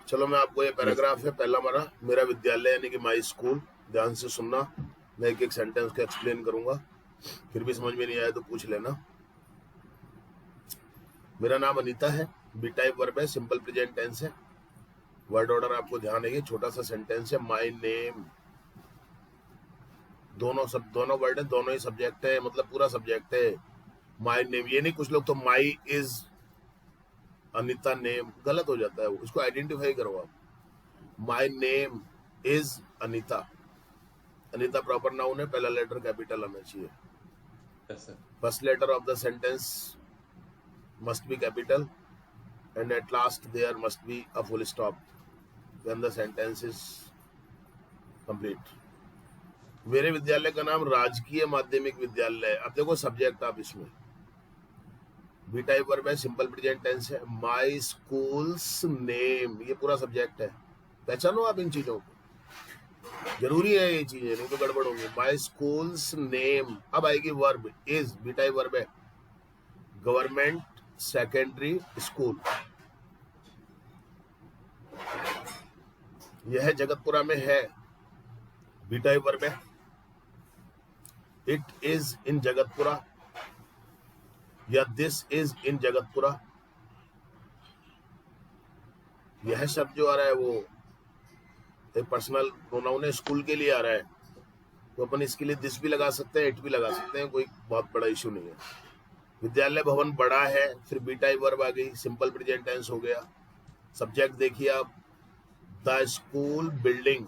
चलो मैं आपको ये यस पैराग्राफ है पहला हमारा, मेरा विद्यालय यानी कि माई स्कूल। ध्यान से सुनना, मैं एक एक सेंटेंस को एक्सप्लेन करूंगा, फिर भी समझ में नहीं आया तो पूछ लेना। मेरा नाम अनीता है, बी टाइप वर्ब है, सिंपल प्रेजेंट टेंस है। वर्ड ऑर्डर आपको ध्यान है, ये छोटा सा सेंटेंस है। माई नेम, दोनों वर्ड है, दोनों ही सब्जेक्ट है, मतलब पूरा सब्जेक्ट है। माई नेम, ये नहीं कुछ लोग तो माई इज अनीता नेम, गलत हो जाता है वो, इसको आइडेंटिफाई करो आप। My name is Anita. Anita proper noun है, पहला लेटर कैपिटल आना चाहिए। Yes sir. First letter of the sentence must be capital, and at last there must be a full stop when the sentence is complete. मेरे विद्यालय का नाम राजकीय माध्यमिक विद्यालय है। अब देखो सब्जेक्ट आप इसमें बी टाइप वर्ब है, सिंपल प्रेजेंट टेंस है। माई स्कूल्स नेम, ये पूरा सब्जेक्ट है। पहचानो आप इन चीजों को, जरूरी है ये चीजें, नहीं तो गड़बड़ होंगी। माई स्कूल्स नेम, अब आएगी verb is, B type verb है, गवर्नमेंट सेकेंडरी स्कूल। यह जगतपुरा में है, बी टाइप वर्ब है। इट इज इन जगतपुरा या दिस इज इन जगतपुरा। यह शब्द जो आ रहा है वो एक पर्सनल प्रोनाउन है, स्कूल के लिए आ रहा है, तो अपन इसके लिए दिस भी लगा सकते हैं, इट भी लगा सकते हैं, कोई बहुत बड़ा इशू नहीं है। विद्यालय भवन बड़ा है, फिर बी टाइप वर्ब आ गई, सिंपल प्रेजेंट टेंस हो गया। सब्जेक्ट देखिए आप, the school building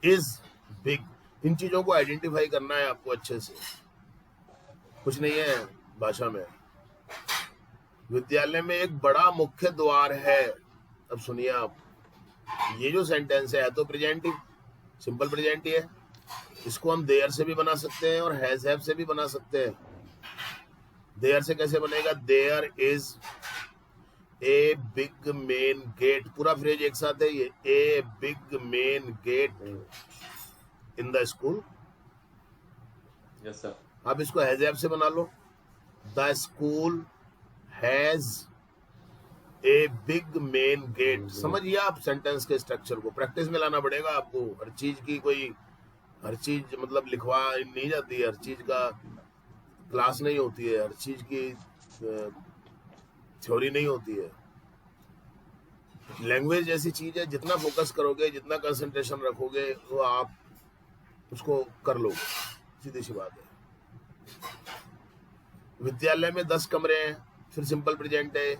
is big. इन चीजों को आइडेंटिफाई करना है आपको अच्छे से, कुछ नहीं है भाषा में। विद्यालय में एक बड़ा मुख्य द्वार है। अब सुनिए आप, ये जो सेंटेंस है तो प्रेजेंट ही, सिंपल प्रेजेंट ही है। इसको हम देयर से भी बना सकते हैं और हैज हैव से भी बना सकते हैं। देयर से कैसे बनेगा, there is a big main gate, पूरा फ्रेज एक साथ है ये, a big main gate in the school. Yes sir. आप इसको हैज हैव से बना लो, the school has a big main gate. समझिए आप सेंटेंस के स्ट्रक्चर को, प्रैक्टिस में लाना पड़ेगा आपको। हर चीज की कोई, हर चीज मतलब लिखवा नहीं जाती है, हर चीज का क्लास नहीं होती है, हर चीज की थ्योरी नहीं होती है। लैंग्वेज ऐसी चीज है, जितना फोकस करोगे, जितना कंसंट्रेशन रखोगे, वो आप उसको कर लो, सीधी सी बात है। विद्यालय में 10 कमरे हैं, फिर सिंपल प्रेजेंट है,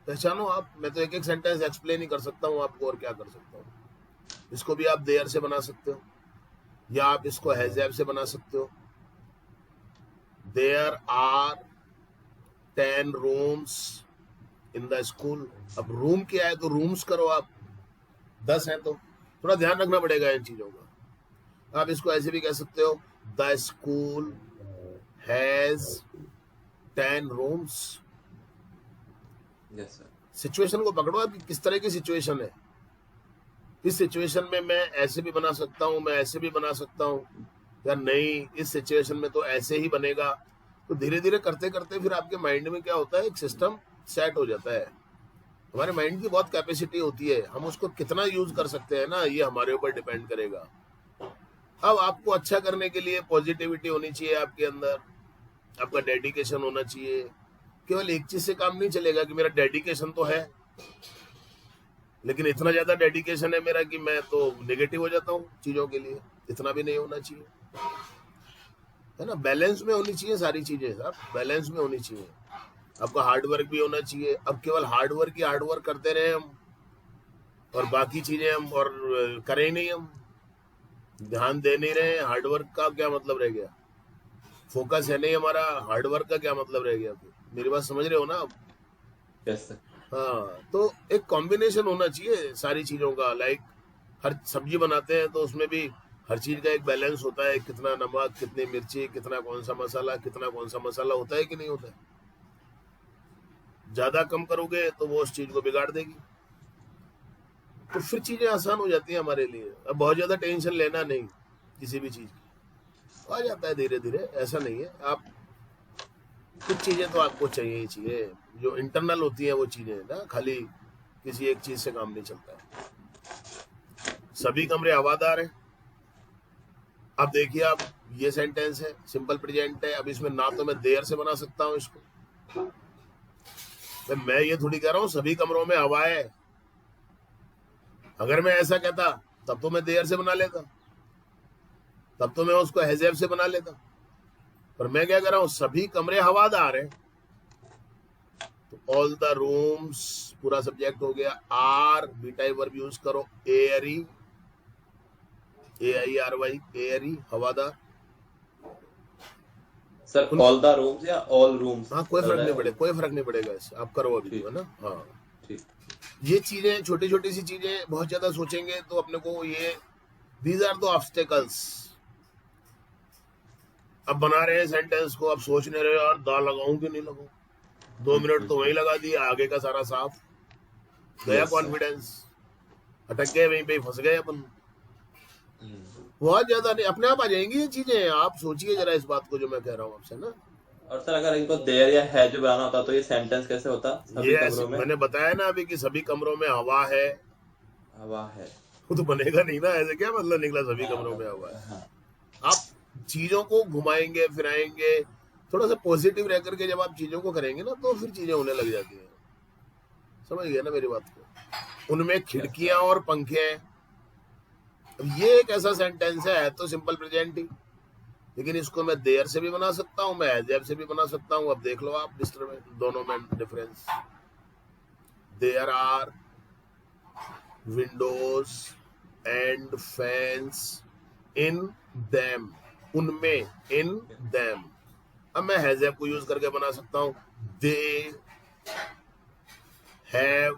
पहचानो आप। मैं तो एक एक सेंटेंस एक्सप्लेन ही कर सकता हूँ आपको, और क्या कर सकता हूँ। इसको भी आप देयर से बना सकते हो, या आप इसको हैज हैव से बना सकते हो। There are 10 rooms in the school. अब रूम क्या है तो रूम्स करो आप, 10 है तो थोड़ा ध्यान रखना पड़ेगा इन चीजों का। आप इसको ऐसे भी कह सकते हो, the school has 10 rooms. Yes sir. Situation को पकड़ो आप, किस तरह की सिचुएशन है। इस सिचुएशन में मैं ऐसे भी बना सकता हूँ, मैं ऐसे भी बना सकता हूँ, या नहीं इस सिचुएशन में तो ऐसे ही बनेगा। तो धीरे धीरे करते करते फिर आपके माइंड में क्या होता है, एक सिस्टम सेट हो जाता है। हमारे माइंड की बहुत कैपेसिटी होती है, हम उसको कितना यूज कर सकते हैं ना, ये हमारे ऊपर डिपेंड करेगा। अब आपको अच्छा करने के लिए पॉजिटिविटी होनी चाहिए आपके अंदर, आपका डेडिकेशन होना चाहिए। केवल एक चीज से काम नहीं चलेगा कि मेरा डेडिकेशन तो है, लेकिन इतना ज्यादा डेडिकेशन है मेरा कि मैं तो नेगेटिव हो जाता हूँ चीजों के लिए। इतना भी नहीं होना चाहिए, है ना। बैलेंस में होनी चाहिए सारी चीजें साहब, बैलेंस में होनी चाहिए। आपका हार्डवर्क भी होना चाहिए। अब केवल हार्डवर्क करते रहे हम, और बाकी चीजें हम और करें ही नहीं, हम ध्यान दे नहीं रहे। हार्डवर्क का क्या मतलब रह गया, फोकस है नहीं हमारा, हार्डवर्क का क्या मतलब रह गया। मेरी बात समझ रहे हो ना आप? Yes sir. हाँ, तो एक कॉम्बिनेशन होना चाहिए सारी चीजों का। लाइक हर सब्जी बनाते हैं तो उसमें भी हर चीज का एक बैलेंस होता है, कितना नमक, कितनी मिर्ची, कितना कौन सा मसाला, कितना कौन सा मसाला होता है कि नहीं होता है। ज्यादा कम करोगे तो वो उस चीज को बिगाड़ देगी। तो फिर चीजें आसान हो जाती है हमारे लिए। अब बहुत ज्यादा टेंशन लेना नहीं किसी भी चीज की, आ जाता है धीरे धीरे, ऐसा नहीं है। आप कुछ चीजें तो आपको चाहिए ही चाहिए, जो इंटरनल होती है वो चीजें ना, खाली किसी एक चीज से काम नहीं चलता है। सभी कमरे हवादार हैं। अब देखिए आप, ये सेंटेंस है, सिंपल प्रेजेंट है। अब इसमें ना तो मैं देयर से बना सकता हूं इसको, तो मैं ये थोड़ी कह रहा हूं सभी कमरों में हवा है। अगर मैं ऐसा कहता तब तो मैं देयर से बना लेता, तब तो मैं उसको हैज़ से बना लेता। पर मैं क्या कर रहा हूं, सभी कमरे हवादार हैं, तो ऑल द रूम्स पूरा सब्जेक्ट हो गया। Are B type verb use करो, एयरी, AIRY, एयरी, हवादार। सर ऑल द रूम्स या ऑल रूम्स? हाँ, कोई फर्क नहीं पड़ेगा, कोई फर्क नहीं पड़ेगा इससे, आप करो अभी ठीक है ना। हाँ, ठीक। ये चीजें, छोटी छोटी सी चीजें बहुत ज्यादा सोचेंगे तो अपने को ये, दीज आर द ऑब्स्टेकल्स। अब बना रहे हैं सेंटेंस को, अब सोच नहीं रहे यार दा लगाऊं कि नहीं लगाऊं, 2 मिनट तो वहीं लगा दिया, आगे का सारा साफ गया। Yes, sir. कॉन्फिडेंस अटक गए, वहीं पे फंस गए अपन। हम्म। बहुत ज्यादा नहीं, अपने आप आ जाएंगी ये चीजें। आप सोचिए जरा इस बात को जो मैं कह रहा हूँ आपसे ना। और सर अगर इनको देयर या है जो बनाना होता तो ये सेंटेंस कैसे होता सभी ये कमरों में? मैंने बताया ना अभी कि सभी कमरों में हवा है, हवा है। वो तो बनेगा नहीं ना, ऐसे क्या मतलब निकला सभी कमरों में हवा है। हाँ। आप चीजों को घुमाएंगे फिराएंगे, थोड़ा सा पॉजिटिव रह करके जब आप चीजों को करेंगे ना, तो फिर चीजें होने लग जाती हैं। समझ गए ना मेरी बात को। उनमें खिड़कियां और पंखे हैं। अब ये एक ऐसा सेंटेंस है तो सिंपल प्रेजेंट ही, लेकिन इसको मैं देयर से भी बना सकता हूं, मैं हैज़ से भी बना सकता हूं। अब देख लो आप डिस्टर्ब दोनों में difference. There are windows and fans in them, उनमें, इन देम। अब मैं हैज़ को यूज करके बना सकता हूं, दे हैव।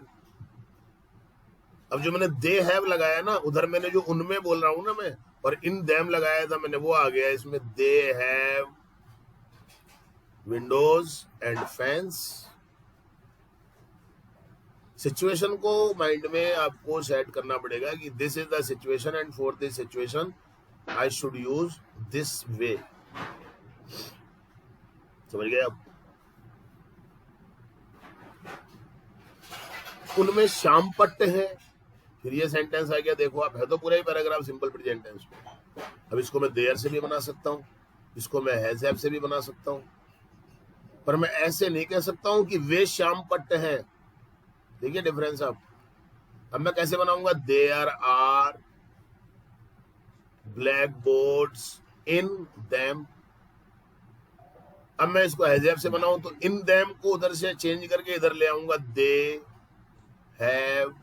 अब जो मैंने दे हैव लगाया ना, उधर मैंने जो उनमें बोल रहा हूं ना मैं, और इन देम लगाया था मैंने, वो आ गया इसमें। They have Windows and fans. Situation को माइंड में आपको सेट करना पड़ेगा कि this is the situation and for this situation I should use this way. समझ गए आप? उनमें शाम पट्ट है, फिर ये सेंटेंस आ गया। देखो आप, है तो पूरा ही पैराग्राफ सिंपल प्रेजेंट टेंस में। अब इसको मैं देयर से भी बना सकता हूँ, इसको मैं हैज़ से भी बना सकता हूँ, पर मैं ऐसे नहीं कह सकता हूँ कि वे शाम पट्ट हैं। देखिए डिफरेंस आप। अब मैं कैसे बनाऊंगा, there are black boards in them. अब मैं इसको हैज़ से बनाऊं तो इन देम को उधर से चेंज करके इधर ले आऊंगा, दे हैव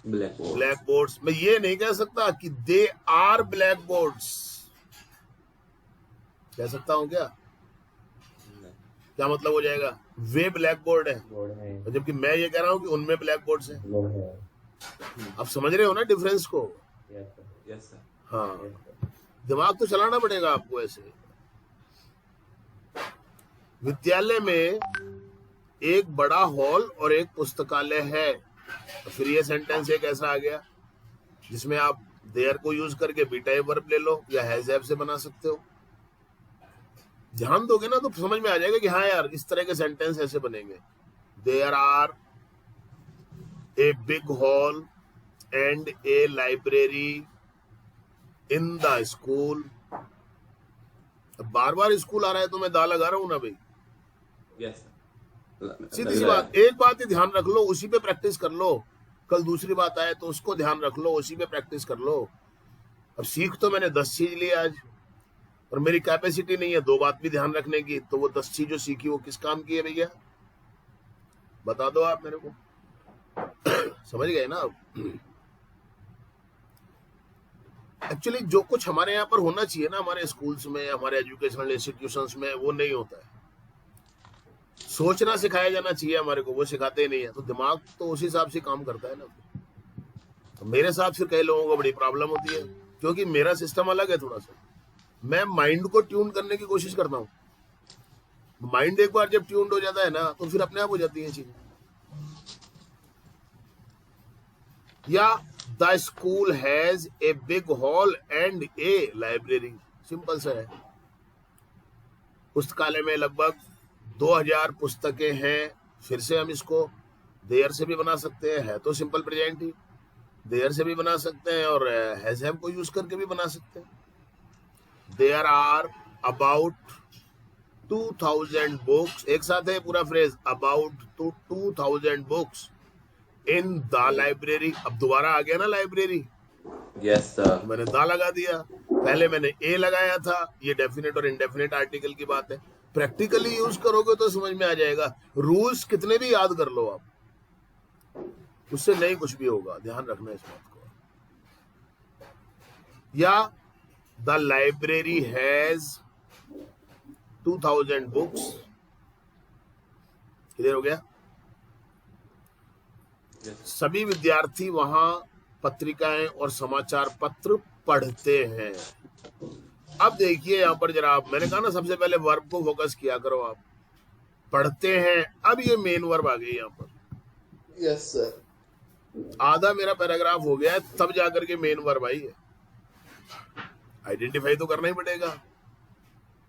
ब्लैक बोर्ड्स। मैं ये नहीं कह सकता कि दे आर ब्लैक बोर्ड्स, कह सकता हूं क्या? क्या मतलब हो जाएगा, वे ब्लैक बोर्ड है, जबकि मैं ये कह रहा हूं कि उनमें ब्लैक बोर्ड्स हैं। आप समझ रहे हो ना डिफरेंस को? Yes sir. हाँ, दिमाग तो चलाना पड़ेगा आपको ऐसे। विद्यालय में एक बड़ा हॉल और एक पुस्तकालय है, तो फिर ये सेंटेंस एक ऐसा आ गया जिसमें आप देयर को यूज करके बी टाइप वर्ब ले लो या हैज़ से बना सकते हो। ध्यान दोगे ना तो समझ में आ जाएगा कि हाँ यार, इस तरह के सेंटेंस ऐसे बनेंगे। There are a big hall and a library in the school. बार बार स्कूल आ रहा है तो मैं दा लगा रहा हूं ना भाई। Yes sir. सीधी सी बात, एक बात ही ध्यान रख लो, उसी पे प्रैक्टिस कर लो। कल दूसरी बात आए तो उसको ध्यान रख लो, उसी पे प्रैक्टिस कर लो। अब सीख तो मैंने 10 चीज ली आज, और मेरी कैपेसिटी नहीं है 2 बात भी ध्यान रखने की। तो वो 10 चीज जो सीखी वो किस काम की है भैया, बता दो आप मेरे को। समझ गए ना आप? एक्चुअली जो कुछ हमारे यहाँ पर होना चाहिए ना, हमारे स्कूल्स में, हमारे एजुकेशनल इंस्टीट्यूशंस में, वो नहीं होता है। सोचना सिखाया जाना चाहिए हमारे को, वो सिखाते ही नहीं है। तो दिमाग तो उस हिसाब से काम करता है ना। तो मेरे साथ फिर कई लोगों को बड़ी प्रॉब्लम होती है, क्योंकि मेरा सिस्टम अलग है थोड़ा सा। मैं माइंड को ट्यून करने की कोशिश करता हूँ। माइंड एक बार जब ट्यून्ड हो जाता है ना, तो फिर अपने आप हो जाती है चीजें। या the school has a big hall and a library, simple सा है। पुस्तकालय में लगभग 2000 पुस्तकें हैं, फिर से हम इसको देयर से भी बना सकते हैं, है तो सिंपल प्रेजेंट ही, देयर से भी बना सकते हैं और हैज हैव को यूज करके भी बना सकते हैं। देयर आर अबाउट 2000 बुक्स, एक साथ है पूरा phrase, about 2000 books in the library. अब दोबारा आ गया ना लाइब्रेरी, यस सर। तो मैंने दा लगा दिया, पहले मैंने ए लगाया था। ये डेफिनेट और इनडेफिनेट आर्टिकल की बात है, प्रैक्टिकली यूज करोगे तो समझ में आ जाएगा। रूल्स कितने भी याद कर लो आप, उससे नहीं कुछ भी होगा, ध्यान रखना इस बात को। या the library has 2000 books, clear हो गया। सभी विद्यार्थी वहां पत्रिकाएं और समाचार पत्र पढ़ते हैं। अब देखिए यहां पर जरा, मैंने कहा ना सबसे पहले वर्ब को फोकस किया करो आप, पढ़ते हैं। अब ये मेन वर्ब आ गई यहां पर, यस सर। आधा मेरा पैराग्राफ हो गया है, तब जाकर के मेन वर्ब आई है। आइडेंटिफाई तो करना ही पड़ेगा।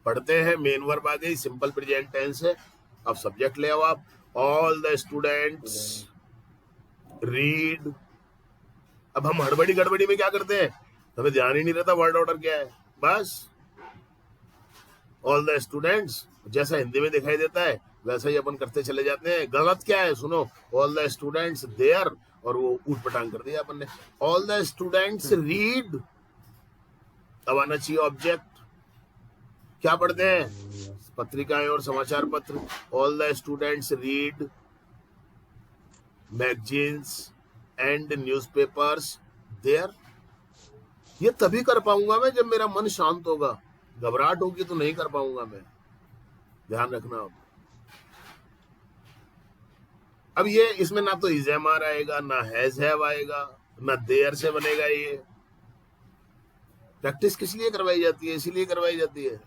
पढ़ते हैं, मेन वर्ब आ गई, सिंपल प्रेजेंट टेंस है। अब सब्जेक्ट ले आओ आप, ऑल द स्टूडेंट्स रीड। अब हम हड़बड़ी गड़बड़ी में क्या करते हैं, हमें ध्यान ही नहीं रहता वर्ड ऑर्डर क्या है, बस ऑल द स्टूडेंट्स जैसा हिंदी में दिखाई देता है वैसा ही अपन करते चले जाते हैं। गलत क्या है सुनो, ऑल द स्टूडेंट्स देयर, और वो ऊट पटांग कर दिया अपन ने। ऑल द स्टूडेंट्स रीड, अब आना चाहिए ऑब्जेक्ट। क्या पढ़ते हैं, पत्रिकाएं और समाचार पत्र। All the students read magazines and newspapers there. ये तभी कर पाऊंगा मैं जब मेरा मन शांत होगा, घबराहट होगी तो नहीं कर पाऊंगा मैं, ध्यान रखना आप। अब ये इसमें ना तो इज एम आर आएगा, ना हैज हैव आएगा, ना देयर से बनेगा। ये प्रैक्टिस किस लिए करवाई जाती है, इसीलिए करवाई जाती है।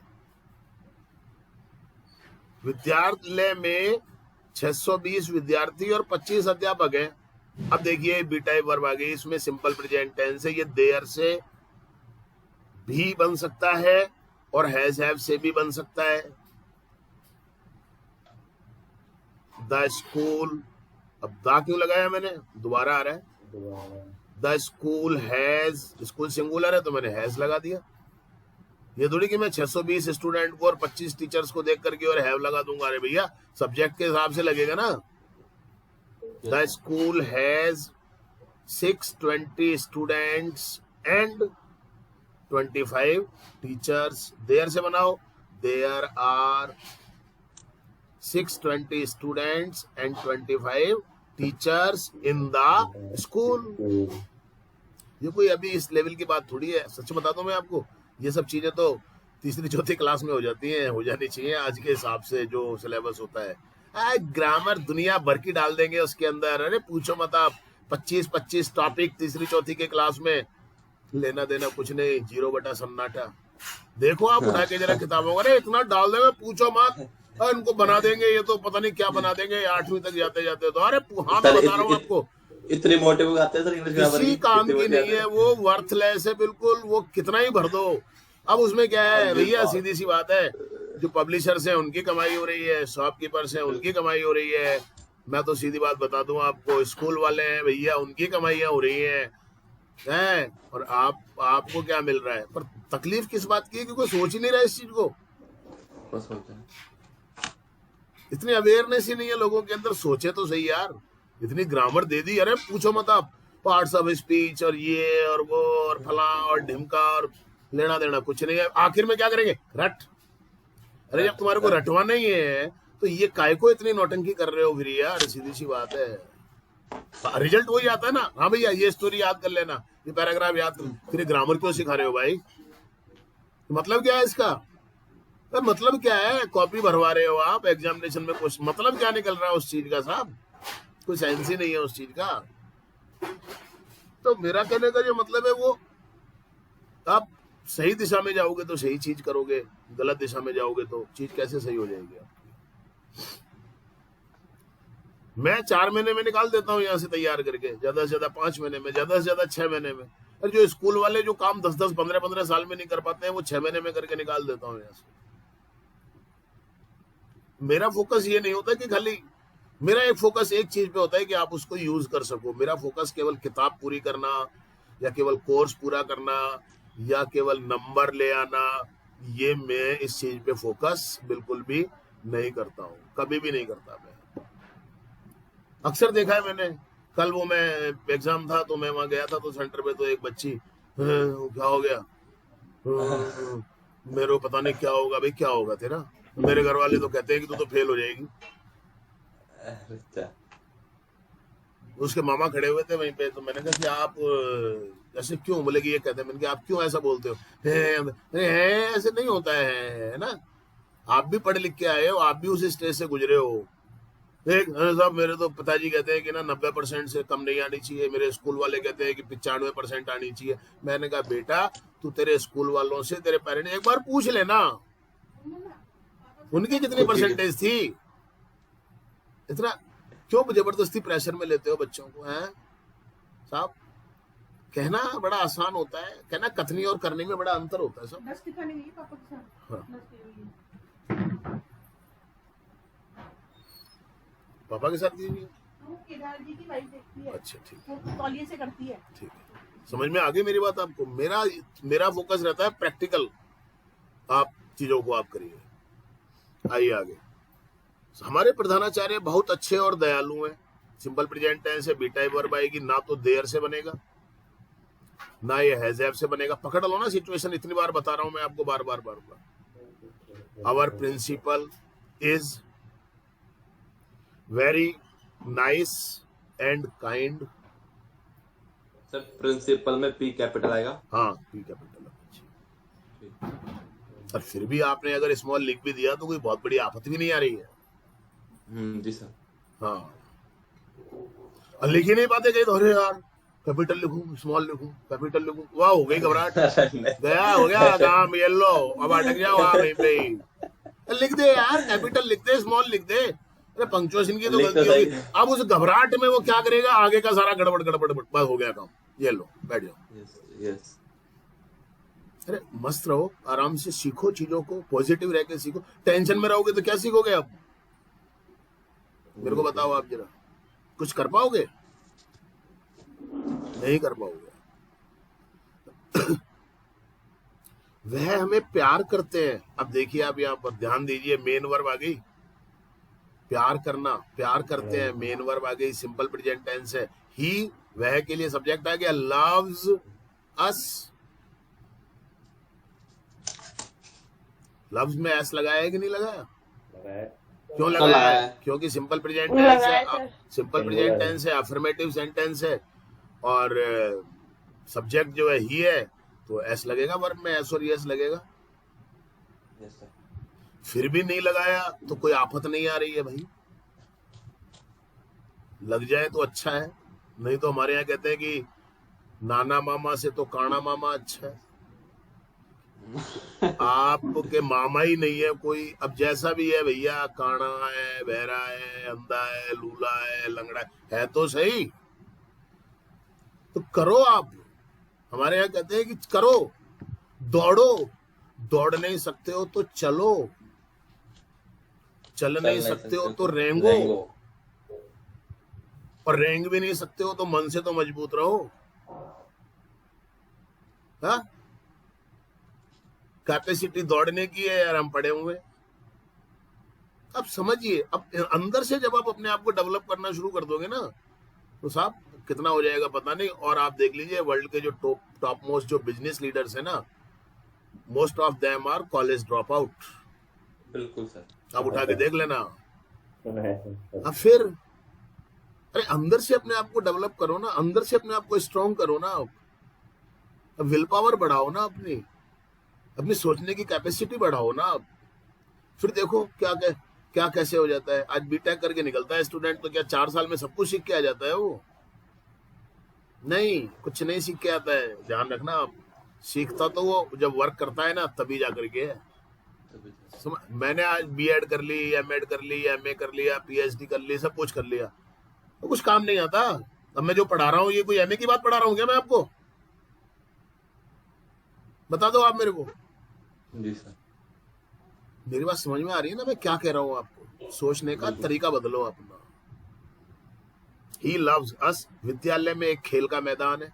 विद्यालय में 620 विद्यार्थी और 25 अध्यापक हैं। अब देखिए बी टाइप वर्ब आ गई, इसमें सिंपल प्रेजेंट टेंस है। ये देयर से भी बन सकता है और हैज हैव से भी बन सकता है। द स्कूल, अब दा क्यों लगाया मैंने, दोबारा आ रहा है। The school has, school singular है तो मैंने हैज लगा दिया। ये थोड़ी कि मैं 620 स्टूडेंट को और 25 टीचर्स को देख करके और हैव लगा दूंगा। अरे भैया सब्जेक्ट के हिसाब से लगेगा ना। The school has 620 students and 25 teachers. There से बनाओ, there are 620 students and 25 teachers in the school. ये कोई अभी इस लेवल की बात थोड़ी है, सच बता दूं मैं आपको। ये सब चीजें तो तीसरी चौथी क्लास में हो जाती हैं, हो जानी चाहिए आज के हिसाब से जो सिलेबस होता है। ग्रामर दुनिया भर की डाल देंगे उसके अंदर। अरे पूछो मत आप, 25 टॉपिक तीसरी चौथी के क्लास में, लेना देना कुछ नहीं, 0 बटा सन्नाटा। देखो आप उठा के जरा किताबों, अरे इतना डाल देंगे पूछो मत, इनको बना देंगे, ये तो पता नहीं क्या बना देंगे 8वीं तक जाते जाते। तो अरे हाँ मैं बता रहा हूँ आपको, इतनी मोटे बुक आते हैं सर इंग्लिश ग्रामर किसी काम की नहीं है, वो वर्थलेस है बिल्कुल। वो कितना ही भर दो, अब उसमें क्या है भैया, सीधी सी बात है। जो पब्लिशर्स हैं उनकी कमाई हो रही है, शॉपकीपर्स हैं उनकी कमाई हो रही है। मैं तो सीधी बात बता दूं आपको, स्कूल वाले हैं भैया उनकी कमाइयां हो रही हैं, और आपको क्या मिल रहा है। पर तकलीफ किस बात की है, क्योंकि सोच ही नहीं रहा इस चीज को। इतनी अवेयरनेस ही नहीं है लोगों के अंदर, सोचे तो सही यार। इतनी ग्रामर दे दी, अरे पूछो मत आप, पार्ट्स ऑफ स्पीच और ये और वो और फला और ढिमका, और लेना देना कुछ नहीं है। आखिर में क्या करेंगे, रट। अरे जब तुम्हारे को रटवाना ही है तो ये काय को इतनी नौटंकी कर रहे हो फिर यार, सीधी सी बात है। रिजल्ट वही आता है ना, हाँ भैया ये स्टोरी याद कर लेना, ये पैराग्राफ याद कर, फिर ग्रामर क्यों सिखा रहे हो भाई, मतलब क्या है इसका। तो मतलब क्या है, कॉपी भरवा रहे हो आप एग्जामिनेशन में, कुछ मतलब क्या निकल रहा है उस चीज का साहब, कोई साइंस ही नहीं है उस चीज का। तो मेरा कहने का जो मतलब है वो, आप सही दिशा में जाओगे तो सही चीज करोगे, गलत दिशा में जाओगे तो चीज कैसे सही हो जाएगी आपकी। मैं 4 महीने में निकाल देता हूँ यहाँ से तैयार करके, ज्यादा से ज्यादा 5 महीने में, ज्यादा से ज्यादा 6 महीने में। और जो स्कूल वाले जो काम 10-10, 15-15 साल में नहीं कर पाते हैं, वो 6 महीने में करके निकाल देता हूँ यहाँ से। मेरा फोकस ये नहीं होता कि खाली मेरा एक फोकस एक चीज पे होता है कि आप उसको यूज कर सको। मेरा फोकस केवल किताब पूरी करना या केवल कोर्स पूरा करना या केवल नंबर ले आना, ये मैं इस चीज पे फोकस बिल्कुल भी नहीं करता हूँ, कभी भी नहीं करता। मैं अक्सर देखा है मैंने, कल वो मैं एग्जाम था तो मैं वहां गया था तो सेंटर पे तो एक बच्ची, क्या हो गया, मेरे को पता नहीं क्या होगा। भाई क्या होगा तेरा? मेरे घर वाले तो कहते हैं कि तू तो फेल हो जाएगी। अच्छा। उसके मामा खड़े हुए थे वहीं पे, तो मैंने कहा कि आप ऐसे क्यों? बोले कि ये कहते हैं। मैंने कहा आप क्यों ऐसा बोलते हो? है ऐसे नहीं होता है ना, आप भी पढ़ लिख के आए हो, आप भी उस स्टेज से गुजरे हो। एक साहब मेरे तो पिताजी कहते हैं कि ना 90% से कम नहीं आनी चाहिए, मेरे स्कूल वाले कहते हैं कि 95% आनी चाहिए। मैंने कहा बेटा तू तेरे स्कूल वालों से, तेरे पेरेंट्स एक बार पूछ लेना उनकी कितनी खुद की परसेंटेज थी। इतना क्यों जबरदस्ती प्रेशर में लेते हो बच्चों को? हैं साहब, कहना बड़ा आसान होता है, कहना कथनी और करने में बड़ा अंतर होता है सब। हाँ। पापा के साथ कीजिए। केदार जी की वाइफ देखती है, अच्छा ठीक है, वो तौलिए से करती है। ठीक है, समझ में आ गई मेरी बात आपको। मेरा फोकस रहता है प्रैक्टिकल, आप चीजों को आप करिए। आइए आगे। हमारे प्रधानाचार्य बहुत अच्छे और दयालु हैं। सिंपल प्रेजेंट टेंस है, बी टाइप वर्ब आएगी, ना तो देयर से बनेगा ना ये हैजैब से बनेगा। पकड़ लो ना सिचुएशन, इतनी बार बता रहा हूं मैं आपको, बार बार बार बार। Our principal is very nice and kind. Sir principal में पी कैपिटल आएगा। हाँ पी कैपिटल। और फिर भी आपने अगर स्मॉल लिख भी दिया तो कोई बहुत बड़ी आफत भी नहीं आ रही है। जी सर। हाँ, और लिख ही नहीं पाते कहीं तो अरे यार कैपिटल लिखूं स्मॉल लिखूं कैपिटल लिखूं, वाह हो गई घबराहट, गया हो गया काम, ये लो अब अटक जाओ आप वहीं पे ही। लिख दे यार, कैपिटल लिख दे, स्मॉल लिख दे। अरे पंक्चुएशन की तो लिख तो गलती होगी। सही। अब उस घबराहट में वो क्या करेगा, आगे का सारा गड़बड़ गड़बड़ बस हो गया काम। ये लो बैठ जाओ। यस। अरे मस्त रहो, आराम से सीखो चीजों को, पॉजिटिव रह के सीखो। टेंशन में रहोगे तो क्या सीखोगे आप? मेरे को बताओ, आप जरा कुछ कर पाओगे? नहीं कर पाओगे। वह हमें प्यार करते हैं। अब देखिए आप यहाँ पर ध्यान दीजिए, मेन वर्ब आ गई, प्यार करना, प्यार करते हैं, मेन वर्ब आ गई, सिंपल प्रेजेंट टेंस है। ही वह के लिए सब्जेक्ट आ गया, लव्स अस। लव्स में एस लगाया है कि नहीं लगाया? क्यों लगाया है? क्योंकि सिंपल प्रेजेंट टेंस है, सिंपल प्रेजेंट टेंस है, अफर्मेटिव सेंटेंस है, और सब्जेक्ट जो है ही है, तो एस लगेगा वर्ब में, एस और यस लगेगा। Yes sir. फिर भी नहीं लगाया तो कोई आफत नहीं आ रही है भाई, लग जाए तो अच्छा है। नहीं तो हमारे यहाँ कहते हैं कि नाना मामा से तो काना मामा अच्छा है। आपके मामा ही नहीं है कोई, अब जैसा भी है भैया, काना है, बहरा है, अंधा है, लूला है, लंगड़ा है तो सही, तो करो आप। हमारे यहाँ कहते हैं कि करो, दौड़ो, दौड़ नहीं सकते हो तो चलो, चल नहीं सकते हो तो रेंगो, और रेंग भी नहीं सकते हो तो मन से तो मजबूत रहो। हाँ, कैपेसिटी दौड़ने की है यार, हम पड़े हुए। अब समझिए, अब अंदर से जब आप अपने आप को डेवलप करना शुरू कर दोगे ना, तो साहब कितना हो जाएगा पता नहीं। और आप देख लीजिए वर्ल्ड के जो टॉप मोस्ट जो बिजनेस लीडर्स है ना, most of them are college drop out. बिल्कुल सर। आप उठा के देख लेना। अब फिर अरे अंदर से अपने आप को डेवलप करो ना, अंदर से अपने आप को स्ट्रॉन्ग करो ना, विल पावर बढ़ाओ ना, अपनी सोचने की कैपेसिटी बढ़ाओ ना। फिर देखो क्या कैसे हो जाता है। आज बीटेक करके निकलता है स्टूडेंट, तो क्या 4 साल में सब कुछ सीख के आ जाता है? वो नहीं, कुछ नहीं सीख के आता है, ध्यान रखना आप। सीखता तो वो जब वर्क करता है ना, तभी जा करके है। मैंने आज बीएड कर ली, एमएड कर ली, एमए कर लिया, पीएचडी कर ली, सब कुछ कर लिया, तो कुछ काम नहीं आता। अब मैं जो पढ़ा रहा हूँ, ये कोई एमए की बात पढ़ा रहा हूँ क्या मैं आपको? बता दो आप मेरे को। जी सर। मेरी बात समझ में आ रही है ना मैं क्या कह रहा हूँ आपको? सोचने का तरीका बदलो अपना। ही लव्स अस। विद्यालय में एक खेल का मैदान है।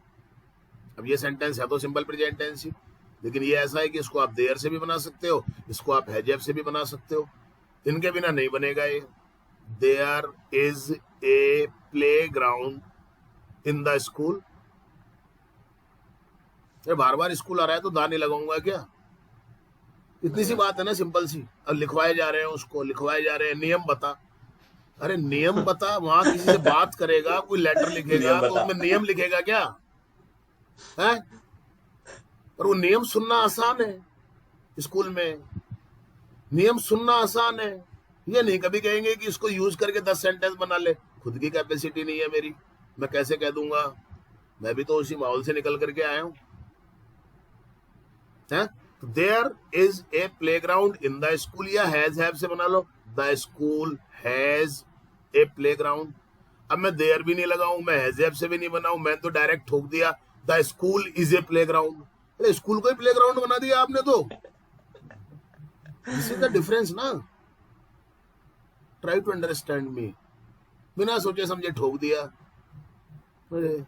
अब ये सेंटेंस है तो सिंपल प्रेजेंट टेंस ही, लेकिन ये ऐसा है कि इसको आप देयर से भी बना सकते हो, इसको आप हैव से भी बना सकते हो। इनके बिना नहीं बनेगा ये। There is a play ground in the school. बार बार स्कूल आ रहा है तो दा नहीं लगाऊंगा क्या? इतनी सी बात है ना, सिंपल सी। अब लिखवाए जा रहे हैं, उसको लिखवाए जा रहे हैं, नियम बता। अरे नियम बता, वहां किसी से बात करेगा, कोई लेटर लिखेगा नियम तो बता। उसमें नियम लिखेगा क्या है? पर वो नियम सुनना आसान है। स्कूल में नियम सुनना आसान है। ये नहीं कभी कहेंगे कि इसको यूज करके 10 सेंटेंस बना ले। खुद की कैपेसिटी नहीं है मेरी, मैं कैसे कह दूंगा? मैं भी तो उसी माहौल से निकल करके आया हूं। There is a play ground in the school, या हैज हैव से बना लो। The school has a play ground. अब मैं देयर भी नहीं लगाऊं, मैं हैज हैव से भी नहीं बनाऊं, मैं तो डायरेक्ट ठोक दिया the school is a play ground. अरे स्कूल को ही प्ले ग्राउंड बना दिया आपने तो। दिस इज द डिफरेंस ना। Try to understand me. बिना सोचे समझे ठोक दिया। अरे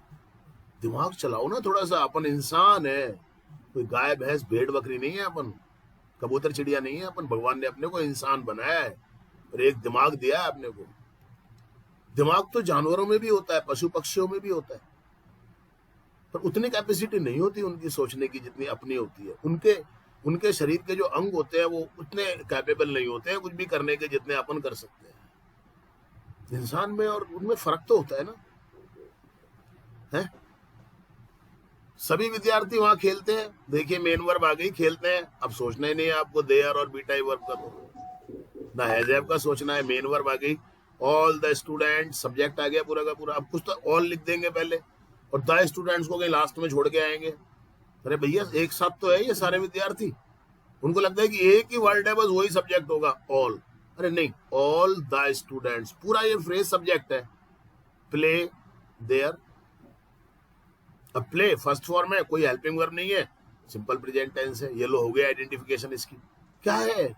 दिमाग चलाओ ना थोड़ा सा। अपन इंसान है, कोई गाय भैंस भेड़ बकरी नहीं है, अपन कबूतर चिड़िया नहीं है। अपन भगवान ने अपने को इंसान बनाया है और एक दिमाग दिया है अपने को। दिमाग तो जानवरों में भी होता है, पशु पक्षियों में भी होता है, पर उतनी कैपेसिटी नहीं होती उनकी सोचने की जितनी अपनी होती है। उनके शरीर के जो अंग होते हैं वो उतने कैपेबल नहीं होते हैं कुछ भी करने के जितने अपन कर सकते हैं। इंसान में और उनमें फर्क तो होता है ना, है? सभी विद्यार्थी वहां खेलते हैं। देखिए मेन वर्ब आ गई, खेलते हैं। अब सोचना ही नहीं है आपको देयर और बीटा वर्ब का, तो ना हैज हैव का सोचना है। मेन वर्ब आ गई। ऑल द स्टूडेंट, सब्जेक्ट आ गया पूरा का पूरा। अब कुछ तो ऑल लिख देंगे पहले और द स्टूडेंट्स को कहीं लास्ट में छोड़ के आएंगे। अरे भैया एक साथ तो है ये सारे विद्यार्थी। उनको लगता है कि एक ही वर्ड है, बस वही सब्जेक्ट होगा, ऑल। अरे नहीं, ऑल द स्टूडेंट्स, पूरा ये फ्रेज सब्जेक्ट है। Play there. अब प्ले फर्स्ट फॉर्म है, कोई हेल्पिंग वर्ब नहीं है, सिंपल प्रेजेंट टेंस है। ये लो हो गया आइडेंटिफिकेशन इसकी। क्या है?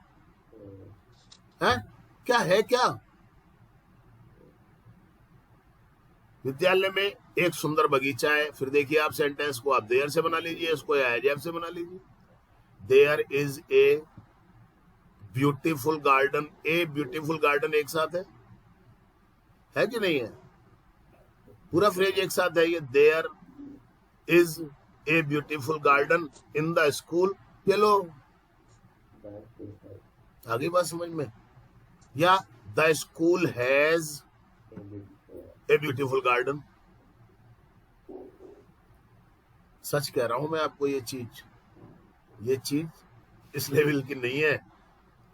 क्या है? क्या विद्यालय में एक सुंदर बगीचा है। फिर देखिए आप सेंटेंस को आप देयर से बना लीजिए, इसको हैज हैव से बना लीजिए। There is a beautiful garden. A beautiful garden एक साथ है कि नहीं है? पूरा फ्रेज एक साथ है ये। There is a beautiful garden in the school. ये लो आगे बात समझ में। या the school has a beautiful garden. सच कह रहा हूं मैं आपको, ये चीज इस लेवल की नहीं है।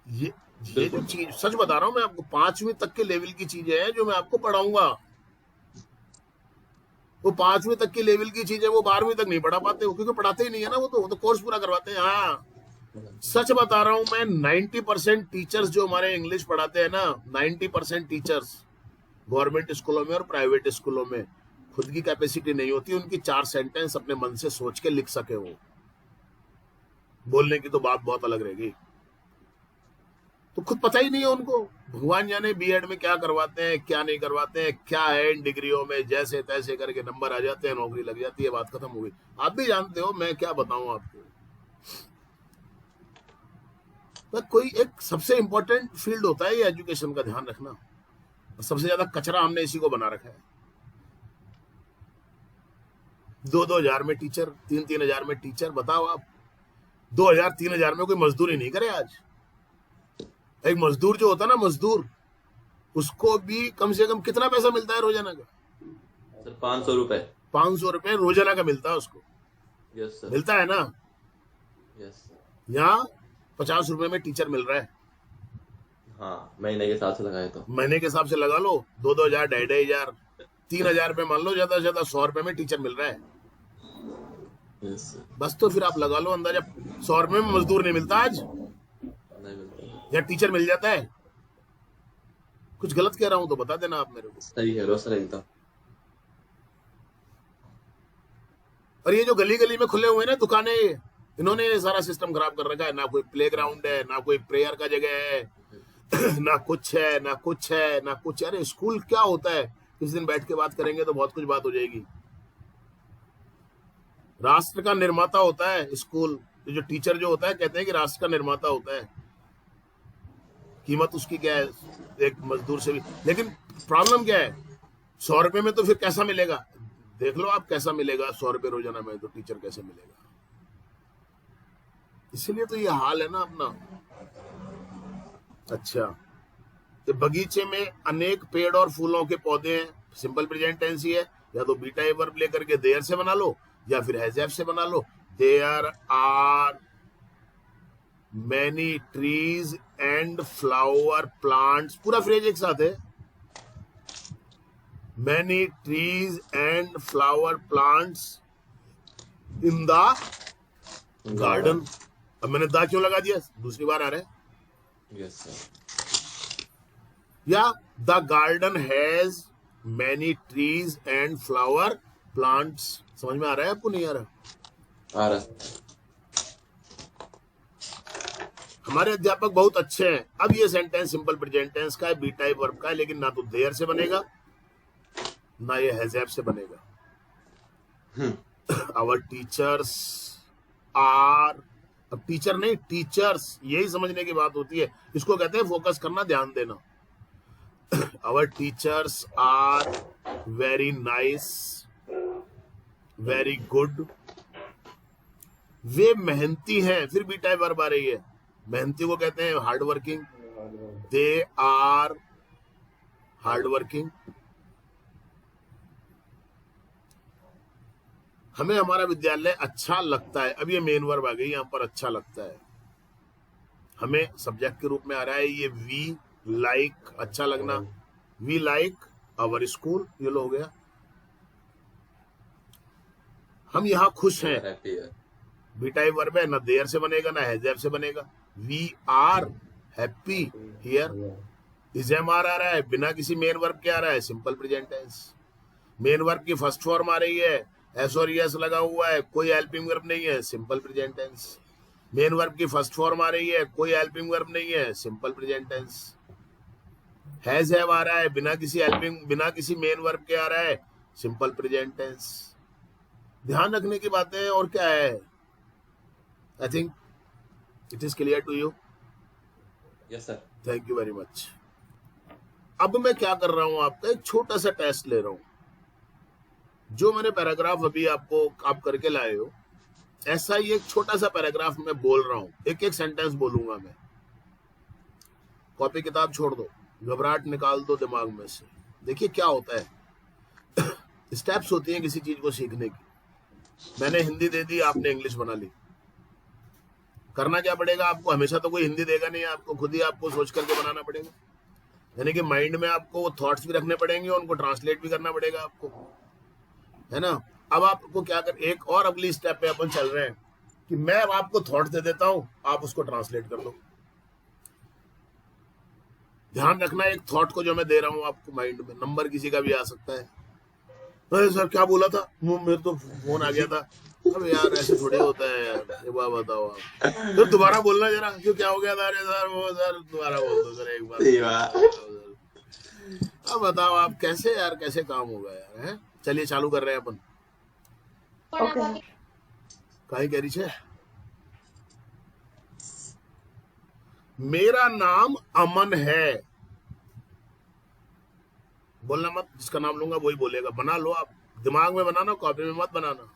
ये जो चीज सच बता रहा हूं मैं आपको, 5वीं तक के लेवल की चीजें हैं जो मैं आपको पढ़ाऊंगा। वो 5वीं तक की लेवल की चीजें वो 12वीं तक नहीं पढ़ा पाते, क्योंकि पढ़ाते ही नहीं है ना। वो तो कोर्स पूरा करवाते हैं। हाँ सच बता रहा हूं मैं, 90% टीचर्स जो हमारे इंग्लिश पढ़ाते हैं ना, 90% टीचर्स गवर्नमेंट स्कूलों में और प्राइवेट स्कूलों में खुद की कैपेसिटी नहीं होती उनकी 4 सेंटेंस अपने मन से सोच के लिख सके। वो बोलने की तो बात बहुत अलग रहेगी। तो खुद पता ही नहीं है उनको। भगवान जाने बीएड में क्या करवाते हैं, क्या नहीं करवाते हैं, क्या है इन डिग्रियों में। जैसे तैसे करके नंबर आ जाते हैं, नौकरी लग जाती है, बात खत्म हो गई। आप भी जानते हो, मैं क्या बताऊं आपको। कोई एक सबसे इंपॉर्टेंट फील्ड होता है ये एजुकेशन का, ध्यान रखना। और सबसे ज्यादा कचरा हमने इसी को बना रखा है। 2-2 हजार में टीचर, 3-3 हजार में टीचर। बताओ आप, 2,000-3 हजार में कोई मजदूरी नहीं करे आज। एक मजदूर जो होता है ना, मजदूर, उसको भी कम से कम कितना पैसा मिलता है रोजाना का? सर 500 रुपए। 500 रुपए रोजाना का मिलता है उसको। Yes sir. मिलता है ना? यस। यहाँ 50 रुपए में टीचर मिल रहा है। हाँ महीने के हिसाब से लगाए तो। महीने के हिसाब से लगा लो, 2-2 हजार, 2,500 हजार, 3 हजार रुपए मान लो, ज्यादा से ज्यादा 100 रुपए में टीचर मिल रहा है। Yes sir. बस तो फिर आप लगा लो अंदाजा, 100 रुपए में मजदूर नहीं मिलता आज, नहीं मिलता। या टीचर मिल जाता है। कुछ गलत कह रहा हूं तो बता देना आप मेरे को। सही है सर एकदम। और ये जो गली गली में खुले हुए ना दुकानें, इन्होंने ये सारा सिस्टम खराब कर रखा है। ना कोई प्लेग्राउंड है, ना कोई प्रेयर का जगह है, ना कुछ है, ना कुछ है, ना कुछ। अरे स्कूल क्या होता है? किस दिन बैठ के बात करेंगे तो बहुत कुछ बात हो जाएगी। राष्ट्र का निर्माता होता है स्कूल, जो टीचर जो होता है कहते हैं कि राष्ट्र का निर्माता होता है। कीमत उसकी क्या है एक मजदूर से भी। लेकिन प्रॉब्लम क्या है, 100 रुपए में तो फिर कैसा मिलेगा, देख लो आप कैसा मिलेगा 100 रुपए रोजाना में, तो टीचर कैसे मिलेगा। इसीलिए तो ये हाल है ना अपना। अच्छा, तो बगीचे में अनेक पेड़ और फूलों के पौधे हैं, सिंपल प्रेजेंट टेंस ही है। या तो बीटा वर्ब लेकर के देयर से बना लो या फिर हैज हैव से बना लो। There are many trees and flower plants, पूरा फ्रेज एक साथ है। Many trees and flower plants in the garden. अब मैंने दा क्यों लगा दिया, दूसरी बार आ रहा है। Yes sir. या the garden has many trees and flower plants. समझ में आ रहा है आपको, नहीं आ रहा? आ रहा। हमारे अध्यापक बहुत अच्छे हैं। अब ये सेंटेंस सिंपल प्रेजेंट टेंस का है, बी टाइप वर्ब का है, लेकिन ना तो देयर से बनेगा ना ये हैज हैव से बनेगा। आवर टीचर्स आर, अब टीचर नहीं टीचर्स, यही समझने की बात होती है। इसको कहते हैं फोकस करना, ध्यान देना। Our teachers are very nice, very good. वे मेहनती हैं, फिर बी टाइप वर्ब आ रही है। मेहनती को कहते हैं hard working. They are hard working. हमें हमारा विद्यालय अच्छा लगता है। अब ये मेन वर्ब आ गई यहां पर, अच्छा लगता है। हमें सब्जेक्ट के रूप में आ रहा है ये वी लाइक, अच्छा लगना। वी लाइक आवर स्कूल, ये लो हो गया। हम यहाँ खुश हैं, बी टाइप वर्ब है, ना देयर से बनेगा ना हैज हैव से बनेगा। We are happy here. Is am are आ रहा है, बिना किसी मेन वर्ब के आ रहा है, simple present tense. Main verb की फर्स्ट फॉर्म आ रही है, एस और यस लगा हुआ है, कोई हेल्पिंग वर्ब नहीं है, simple present tense. Main verb की फर्स्ट फॉर्म आ रही है, कोई हेल्पिंग वर्ब नहीं है, simple present tense. Has have आ रहा है, बिना किसी मेन वर्ब के आ रहा है, सिंपल प्रेजेंट टेंस। ध्यान रखने की बातें और क्या है। I think it is clear to you. Yes sir. Thank you very much. अब मैं क्या कर रहा हूं, आपका एक छोटा सा टेस्ट ले रहा हूं। जो मैंने पैराग्राफ अभी आप करके लाए हो, ऐसा ही एक छोटा सा पैराग्राफ मैं बोल रहा हूं, एक एक सेंटेंस बोलूंगा मैं। कॉपी किताब छोड़ दो, घबराहट निकाल दो दिमाग में से। देखिए क्या होता है। स्टेप्स होती हैं किसी चीज को सीखने की। मैंने हिंदी दे दी, आपने इंग्लिश बना ली। करना क्या पड़ेगा आपको, हमेशा तो कोई हिंदी देगा नहीं, आपको खुद ही आपको सोच करके बनाना पड़ेगा। यानी कि माइंड में आपको वो थॉट्स भी रखने पड़ेंगे, उनको ट्रांसलेट भी करना पड़ेगा आपको, है ना। अब आपको क्या कर, एक और अगली स्टेप पे अपन चल रहे हैं कि मैं अब आपको थॉट दे देता हूं, आप उसको ट्रांसलेट कर लो। ध्यान रखना, एक थॉट को जो मैं दे रहा हूं आपको माइंड में, नंबर किसी का भी आ सकता है। अरे सर क्या बोला था, मेरे तो फोन आ गया था। अब यार ऐसे थोड़े होता है यार, एक बार बताओ आप। तो दोबारा बोलना जरा, क्यों क्या हो गया था। अरे सर वो सर दोबारा बोल दो सर एक बार। अब बताओ आप कैसे यार, कैसे काम होगा यार, है। चलिए चालू कर रहे हैं अपन। कहीं कह रही है, मेरा नाम अमन है। बोलना मत, जिसका नाम लूंगा वही बोलेगा। बना लो आप, दिमाग में बनाना, कॉपी में मत बनाना।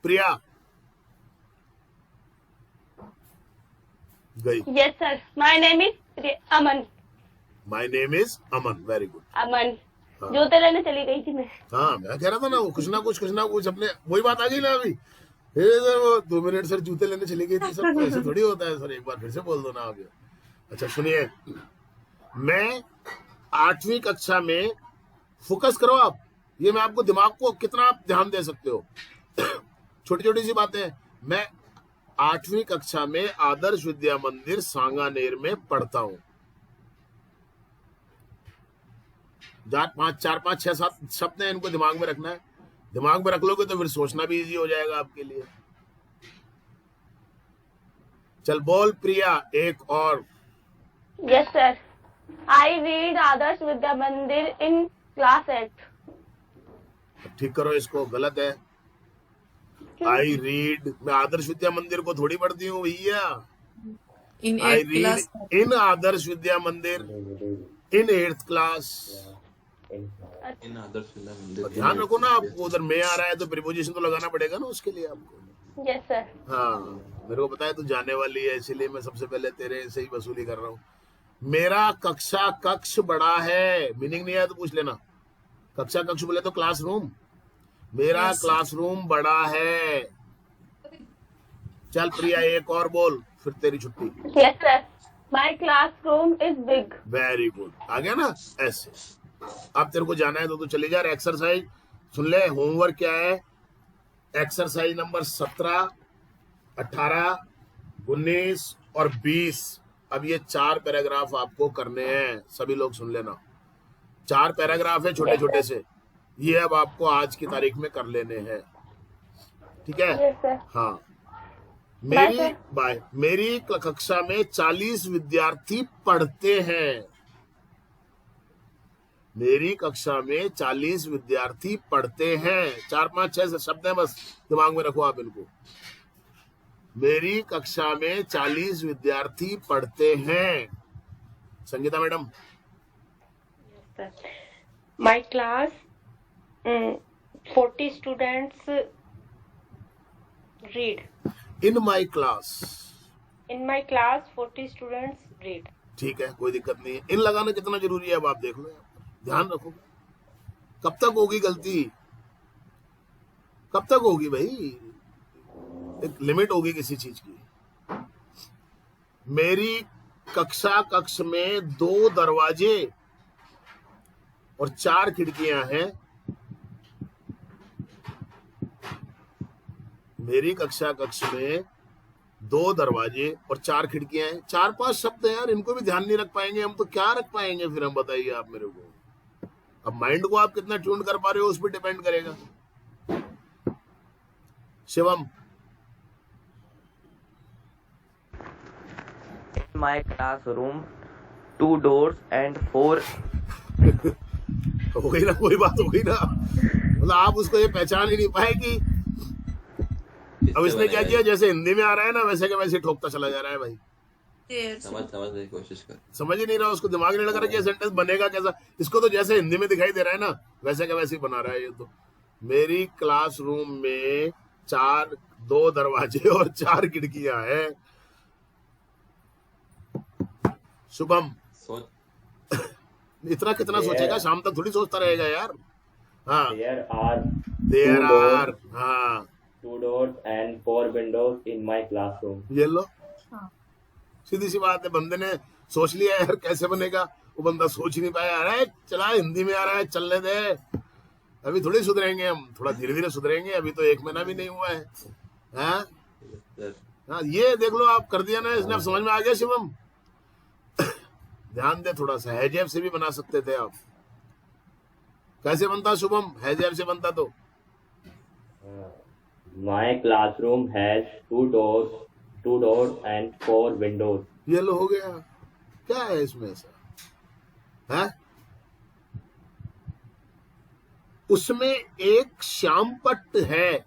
प्रिया गई। Yes sir, my name is Aman. My name is Aman, very good. Aman, हाँ। जूते लेने चली गई थी मैं। हाँ मैं कह रहा था ना, वो कुछ ना कुछ अपने, वही बात आ गई ना अभी। सर वो 2 मिनट सर जूते लेने चली गई थी सर, तो ऐसे थोड़ी होता है सर, एक बार फिर से बोल दो ना आप। अच्छा सुनिए, मैं 8वीं कक्षा में, फोकस करो आप, ये मैं आपको दिमाग को कितना आप ध्यान दे सकते हो। छोटी छोटी सी बातें। मैं 8वीं कक्षा में आदर्श विद्या मंदिर सांगानेर में पढ़ता हूं। 4 5 6 7 शब्द हैं, इनको दिमाग में रखना है। दिमाग में रख लोगे तो फिर सोचना भी इजी हो जाएगा आपके लिए। चल बोल प्रिया, एक और। Yes sir, I read Adarsh Vidya मंदिर इन क्लास 8। ठीक करो इसको, गलत है। आई रीड, मैं आदर्श विद्या मंदिर को थोड़ी पढ़ती हूँ भैया। In I 8th read class. इन आदर्श विद्या मंदिर इन 8th क्लास। इन आदर्श विद्या मंदिर तो ध्यान रखो ना, आपको उधर में आ रहा है तो प्रीपोजिशन तो लगाना पड़ेगा ना उसके लिए आपको। Yes sir. हाँ, मेरे को पता है तू जाने वाली है, इसीलिए मैं सबसे पहले तेरे से ही वसूली कर रहा हूँ। मेरा कक्षा कक्ष बड़ा है, मीनिंग नहीं है तो पूछ लेना। कक्षा कक्ष बोले तो क्लासरूम, मेरा Yes, sir. क्लासरूम बड़ा है। चल प्रिया एक और बोल, फिर तेरी छुट्टी। Yes sir. My classroom is big. Very good, आ गया ना ऐसे। अब तेरे को जाना है तो तू चली जा। एक्सरसाइज सुन ले, होमवर्क क्या है। एक्सरसाइज नंबर 17, 18, 19 और 20। अब ये 4 पैराग्राफ आपको करने हैं, सभी लोग सुन लेना। 4 पैराग्राफ है छोटे छोटे से, ये अब आपको आज की तारीख में कर लेने हैं, ठीक है। Yes sir. हाँ, बाय सर। बाय। मेरी कक्षा में 40 विद्यार्थी पढ़ते हैं। मेरी कक्षा में 40 विद्यार्थी पढ़ते हैं। 4, 5, 6 शब्द हैं, बस दिमाग में रखो आप इनको। मेरी कक्षा में 40 विद्यार्थी पढ़ते हैं। Sangeeta madam. My class, 40 students read. In my class. In my class, 40 students read. ठीक है, कोई दिक्कत नहीं है। इन लगाना कितना जरूरी है अब आप देख लो, ध्यान रखो। कब तक होगी गलती, कब तक होगी भाई, एक लिमिट होगी किसी चीज की। मेरी कक्षा कक्ष में 2 दरवाजे और 4 खिड़कियां हैं। मेरी कक्षा कक्ष में 2 दरवाजे और 4 खिड़कियां हैं। 4-5 शब्द हैं यार, इनको भी ध्यान नहीं रख पाएंगे हम तो क्या रख पाएंगे फिर हम, बताइए आप मेरे को। अब माइंड को आप कितना ट्यून कर पा रहे हो उस पर डिपेंड करेगा। Shivam. In my classroom, 2 doors and 4. हो गई ना, कोई बात हो गई ना, मतलब आप उसको ये पहचान ही नहीं पाए कि अब इसने क्या किया, जैसे हिंदी में आ रहा है ना वैसे के वैसे ठोकता चला जा रहा है भाई। There. समझने की कोशिश कर। समझ ही नहीं रहा, उसको दिमाग नहीं लग रहा कि ये सेंटेंस बनेगा कैसा। इसको तो जैसे हिंदी में दिखाई दे रहा है ना वैसे का वैसे ही बना रहा है ये तो। मेरी क्लासरूम में 2 दरवाजे और 4 खिड़कियां हैं। शुभम। सोच। इतना कितना सोचेगा, शाम तक थोड़ी सोचता रहेगा यार। हाँ, There are हाँ 2 doors and 4 windows in my classroom. ये लो, हाँ. सीधी सी बात है। बंदे ने सोच लिया यार कैसे बनेगा, वो बंदा सोच ही नहीं पाया। अरे चला, हिंदी में आ रहा है, चलने दे, अभी थोड़ी सुधरेंगे हम, थोड़ा धीरे धीरे सुधरेंगे, अभी तो 1 महीना भी नहीं हुआ है। हाँ हाँ, ये देख लो आप कर दिया ना इसने, अब समझ में आ गया शिवम। ध्यान दे थोड़ा सा, हैजेब से भी बना सकते थे आप। कैसे बनता शुभम, हैजेब से बनता तो? My classroom has 2 doors and 4 windows. ये लो हो गया। क्या है इसमें ऐसा है? उसमें एक श्यामपट्ट है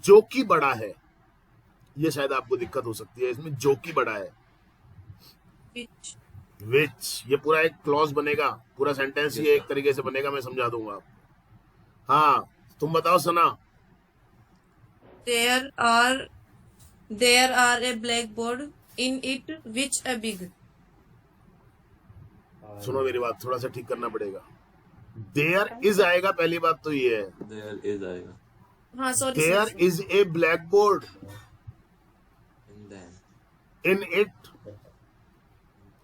जो कि बड़ा है। ये शायद आपको दिक्कत हो सकती है इसमें, जो कि बड़ा है। Which. विच, ये पूरा एक क्लॉज बनेगा, पूरा सेंटेंस ये एक तरीके से बनेगा, मैं समझा दूंगा आपको। हाँ, तुम बताओ सना। There are a blackboard in it which a big. सुनो मेरी बात, थोड़ा सा ठीक करना पड़ेगा। देयर इज आएगा, पहली बात तो ये है। There is आएगा। हाँ sorry. There sorry. Is a black board And then in it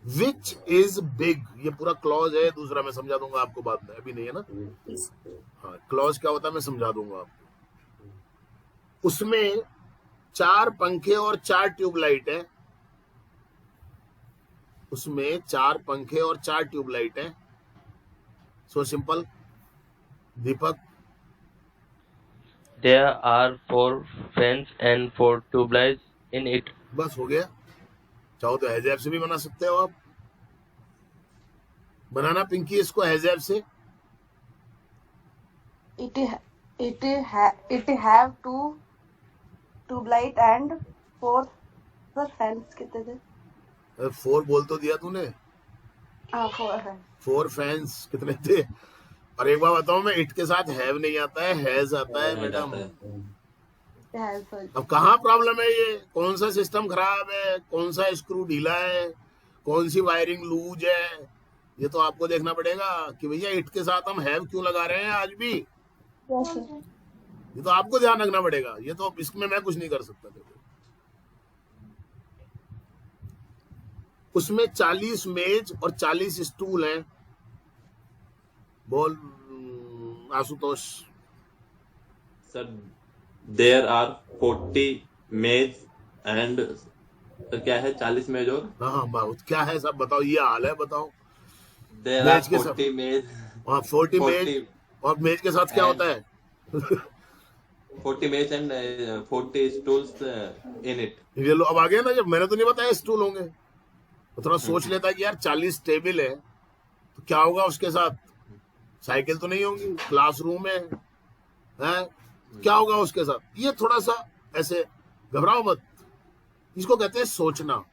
which is big. ये पूरा क्लॉज है, दूसरा मैं समझा दूंगा आपको बाद में, अभी नहीं है ना। हाँ, क्लॉज क्या होता है मैं समझा दूंगा आपको। उसमें 4 पंखे और 4 ट्यूबलाइट है। उसमें 4 पंखे और 4 ट्यूबलाइट है। So simple. Deepak. There are 4 fans and 4 tubelights in it. बस हो गया। चाहो तो हैजेब से भी बना सकते हो आप। बनाना पिंकी इसको हैव से। it have two tubelight and four fans कितने थे? 4 बोल तो दिया तूने। हाँ 4 fans। 4 फैंस कितने थे? और एक बार बताओ, मैं इट के साथ हैव नहीं आता है, हैज आता है मैडम। अब कहाँ प्रॉब्लम है? ये कौन सा सिस्टम खराब है, कौन सा स्क्रू ढीला है, कौन सी वायरिंग लूज है? ये तो आपको देखना पड़ेगा कि भैया इट के साथ हम हैव क्यों लगा रहे हैं आज भी। ये तो आपको ध्यान रखना पड़ेगा। ये तो इसमें मैं कुछ नहीं कर सकता। देखो उसमें 40 मेज और 40 स्टूल हैं। बोल आशुतोष। सर देयर आर 40 मेज एंड क्या है 40 मेज और हाँ बहुत क्या है सब बताओ, ये हाल है बताओ। देयर आर मेज के साथ 40 मेज 40 मेज और मेज के साथ क्या And- होता है? 40 मेज एंड 40 स्टूल्स इन इट। ये लो अब आ गया ना, जब मैंने तो नहीं बताया स्टूल होंगे तो थोड़ा सोच लेता कि यार 40 टेबल है तो क्या होगा उसके साथ? साइकिल तो नहीं होंगी, क्लासरूम है, क्या होगा उसके साथ? ये थोड़ा सा ऐसे घबराओ मत, इसको कहते हैं सोचना।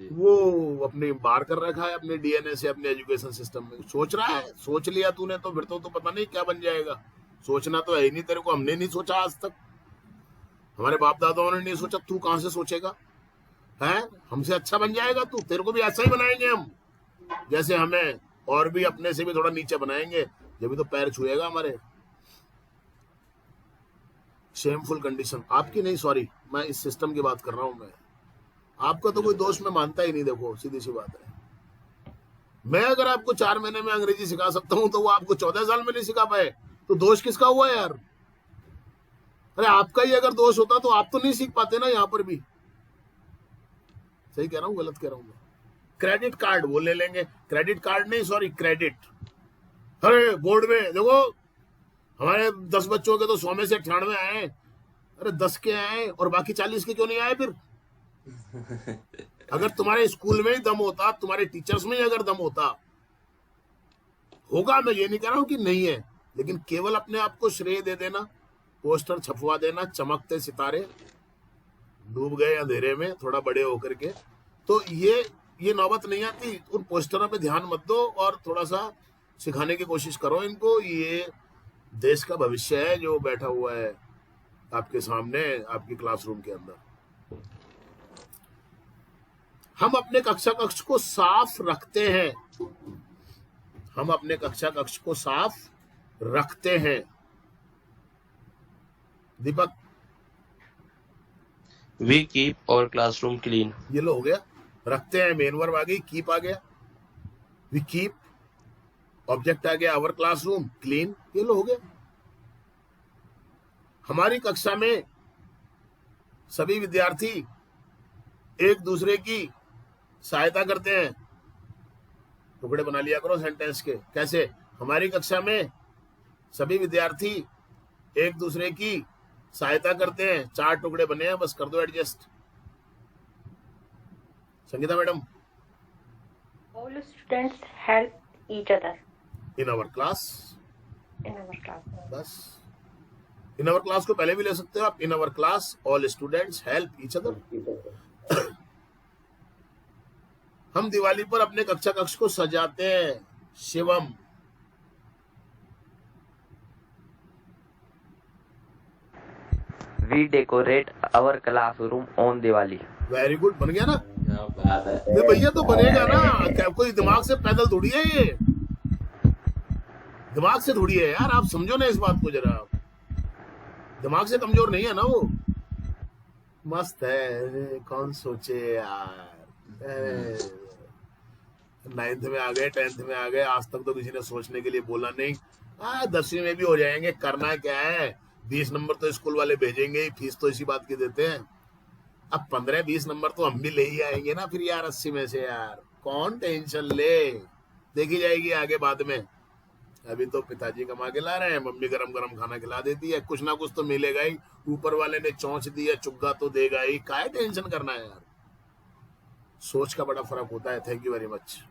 वो अपने बाहर कर रखा है अपने डीएनए से, अपने एजुकेशन सिस्टम में सोच रहा है। सोच लिया तूने तो फिर तो पता नहीं क्या बन जाएगा। सोचना तो है ही नहीं तेरे को, हमने नहीं सोचा आज तक, हमारे बाप दादाओं ने नहीं सोचा, तू कहां से सोचेगा? है हमसे अच्छा बन जाएगा तू, तेरे को भी ऐसा ही बनाएंगे हम जैसे हमें, और भी अपने से भी थोड़ा नीचे बनाएंगे, जब भी तो पैर छुएगा हमारे। शेमफुल कंडीशन आपकी नहीं, सॉरी मैं इस सिस्टम की बात कर रहा हूं। मैं आपका तो कोई दोष मैं मानता ही नहीं। देखो सीधी सी बात है, मैं अगर आपको 4 महीने में अंग्रेजी सिखा सकता हूं तो वो आपको 14 साल में नहीं सिखा पाए, तो दोष किसका हुआ यार? अरे आपका ही अगर दोष होता तो आप तो नहीं सीख पाते ना यहाँ पर भी। सही कह रहा हूँ गलत कह रहा हूँ मैं? क्रेडिट कार्ड वो ले लेंगे, क्रेडिट कार्ड नहीं सॉरी क्रेडिट। अरे बोर्ड में देखो हमारे 10 बच्चों के तो 100 में से 98 आए, अरे 10 के आए और बाकी 40 के क्यों नहीं आए? फिर अगर तुम्हारे स्कूल में ही दम होता, तुम्हारे टीचर्स में ही अगर दम होता होगा, मैं ये नहीं कह रहा हूं कि नहीं है, लेकिन केवल अपने आप को श्रेय दे देना, पोस्टर छपवा देना, चमकते सितारे डूब गए अंधेरे में थोड़ा बड़े होकर के, तो ये नौबत नहीं आती। उन पोस्टरों पे ध्यान मत दो और थोड़ा सा सिखाने की कोशिश करो इनको। ये देश का भविष्य है जो बैठा हुआ है आपके सामने, आपकी क्लासरूम के अंदर। हम अपने कक्षा कक्ष को साफ रखते हैं, हम अपने कक्षा कक्ष को साफ रखते हैं। दीपक We keep our classroom clean. ये लो हो गया, रखते हैं मेन वर्ब आ गई, कीप आ गया, वी कीप ऑब्जेक्ट आ गया, आवर क्लासरूम क्लीन, ये लो हो गया। हमारी कक्षा में सभी विद्यार्थी एक दूसरे की सहायता करते हैं। टुकड़े बना लिया करो सेंटेंस के। कैसे? हमारी कक्षा में सभी विद्यार्थी एक दूसरे की सहायता करते हैं। 4 टुकड़े बने हैं, बस कर दो adjust. Sangeeta madam. All students help each other in our class, in our class. बस इन आवर क्लास को पहले भी ले सकते हो आप। In our class all students help each other. हम दिवाली पर अपने कक्षा कक्ष को सजाते हैं। Shivam. We decorate our classroom on Diwali. Very good, बन गया ना? क्या बात है। ये भैया तो बनेगा ना, क्या कोई दिमाग से पैदल थोड़ी है ये, दिमाग से थोड़ी है यार, आप समझो ना इस बात को जरा। दिमाग से कमजोर नहीं है ना वो। मस्त है, कौन सोचे यार। 9th में आ गए, 10th में आ गए, आज तक तो किसी ने सोचने के लिए बोला नहीं। 10वीं में भी हो जाएंगे, करना क्या है। 20 नंबर तो स्कूल वाले भेजेंगे ही, फीस तो इसी बात की देते हैं। अब 15-20 नंबर तो हम भी ले ही आएंगे ना फिर यार 80 में से यार, कौन टेंशन ले, देखी जाएगी आगे बाद में। अभी तो पिताजी कमा के ला रहे हैं, मम्मी गरम गरम खाना खिला देती है, कुछ ना कुछ तो मिलेगा ही, ऊपर वाले ने चौंच दी है, चुग्गा तो देगा ही, काहे टेंशन करना है यार। सोच का बड़ा फर्क होता है। Thank you very much.